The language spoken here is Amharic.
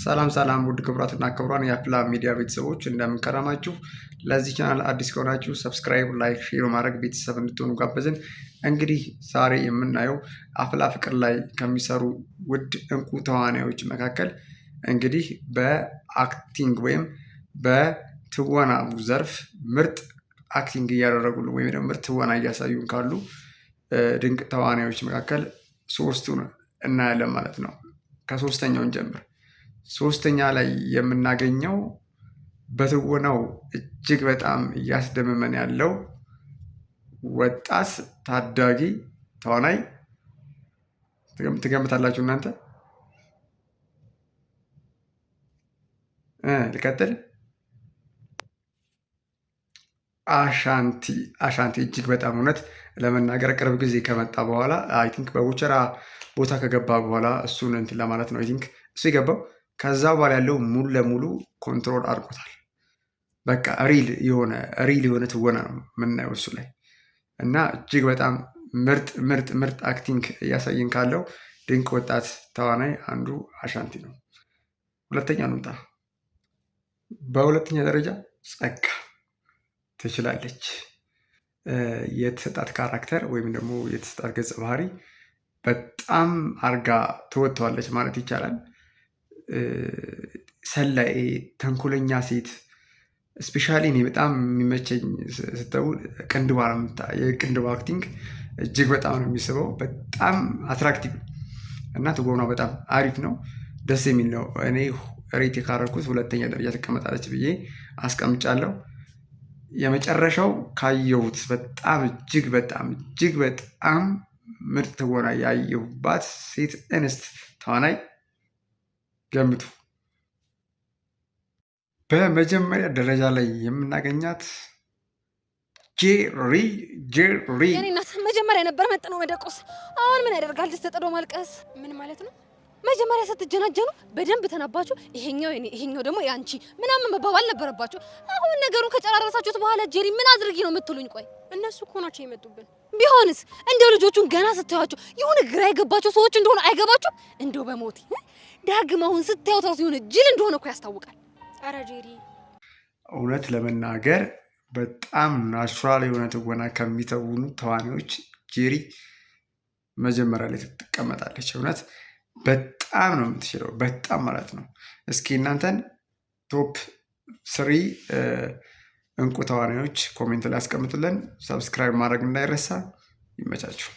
ሰላም ሰላም ውድ ክቡራትና ክቡራን የአፍላ ሚዲያ ቤተሰቦች እንደምን ከረማችሁ። ለዚህ ቻናል አዲስ ከሆናችሁ ሰብስክራይብ፣ ላይክ፣ ሼር ማድረግ ቤተሰብ እንድትሆኑ ጋበዝን። እንግዲህ ዛሬ የምናየው አፍላ ፍቅር ላይ ከሚሰሩ ውድ እንቁ ተዋናዮች መካከል እንግዲህ በአክቲንግ ወይም በትወና ዘርፍ ምርጥ አክቲንግ እያደረጉልን ወይም ደግሞ ምርጥ ትወና እያሳዩን ካሉ ድንቅ ተዋናዮች መካከል ሶስቱን እናያለን ማለት ነው። ከሶስተኛውን ጀምር። ሶስተኛ ላይ የምናገኘው በትወናው እጅግ በጣም እያስደመመን ያለው ወጣት ታዳጊ ተዋናይ ትገምታላችሁ እናንተ? ልቀጥል። አሻንቲ እጅግ በጣም እውነት ለመናገር ቅርብ ጊዜ ከመጣ በኋላ አይ ቲንክ በቡቸራ ቦታ ከገባ በኋላ እሱን እንትን ለማለት ነው አይ ቲንክ እሱ የገባው። ከዛ በኋላ ያለው ሙሉ ለሙሉ ኮንትሮል አድርጎታል። በቃ ሪል የሆነ ትወና ነው የምናየው እሱ ላይ እና እጅግ በጣም ምርጥ አክቲንግ እያሳየን ካለው ድንቅ ወጣት ተዋናይ አንዱ አሻንቲ ነው። ሁለተኛ እንምጣ። በሁለተኛ ደረጃ ጸጋ ትችላለች። የተሰጣት ካራክተር ወይም ደግሞ የተሰጣት ገጸ ባህሪ በጣም አርጋ ትወጥተዋለች ማለት ይቻላል። ሰላይ ተንኮለኛ ሴት ስፔሻሊ እኔ በጣም የሚመቸኝ ስተው የቅንድቧ አክቲንግ እጅግ በጣም ነው የሚስበው። በጣም አትራክቲቭ እና ትወናው በጣም አሪፍ ነው፣ ደስ የሚል ነው። እኔ ሬት ካረኩት ሁለተኛ ደረጃ ትቀመጣለች ብዬ አስቀምጫለሁ። የመጨረሻው ካየሁት በጣም እጅግ በጣም ምርጥ ትወና ያየሁባት ሴት እንስት ተዋናይ ገምቱ። በመጀመሪያ ደረጃ ላይ የምናገኛት ጄሪ የኔ እናት መጀመሪያ ነበር መጥነው መደቆስ። አሁን ምን ያደርጋል ደስ ተጠዶ ማልቀስ። ምን ማለት ነው? መጀመሪያ ስትጀናጀኑ በደንብ ተናባችሁ ይሄኛው የኔ ይሄኛው ደግሞ ያንቺ ምናምን መባባል ነበረባችሁ። አሁን ነገሩን ከጨራረሳችሁት በኋላ ጄሪ ምን አድርጊ ነው የምትሉኝ? ቆይ እነሱ እኮ ናቸው የመጡብን። ቢሆንስ እንደው ልጆቹን ገና ስታዩአቸው የሆነ ግራ የገባቸው ሰዎች እንደሆነ አይገባችሁም? እንደው በሞቴ ዳግም አሁን ስታዩት ራሱ የሆነ ጅል እንደሆነ እኮ ያስታውቃል። አረ ጄሪ እውነት ለመናገር በጣም ናቹራል የሆነ ትወና ከሚተውኑ ተዋናዮች ጄሪ መጀመሪያ ላይ ትቀመጣለች። እውነት በጣም ነው የምትችለው፣ በጣም ማለት ነው። እስኪ እናንተን ቶፕ 3 እንቁ ተዋናዮች ኮሜንት ላይ አስቀምጡልን። ሰብስክራይብ ማድረግ እንዳይረሳ። ይመቻችሁ።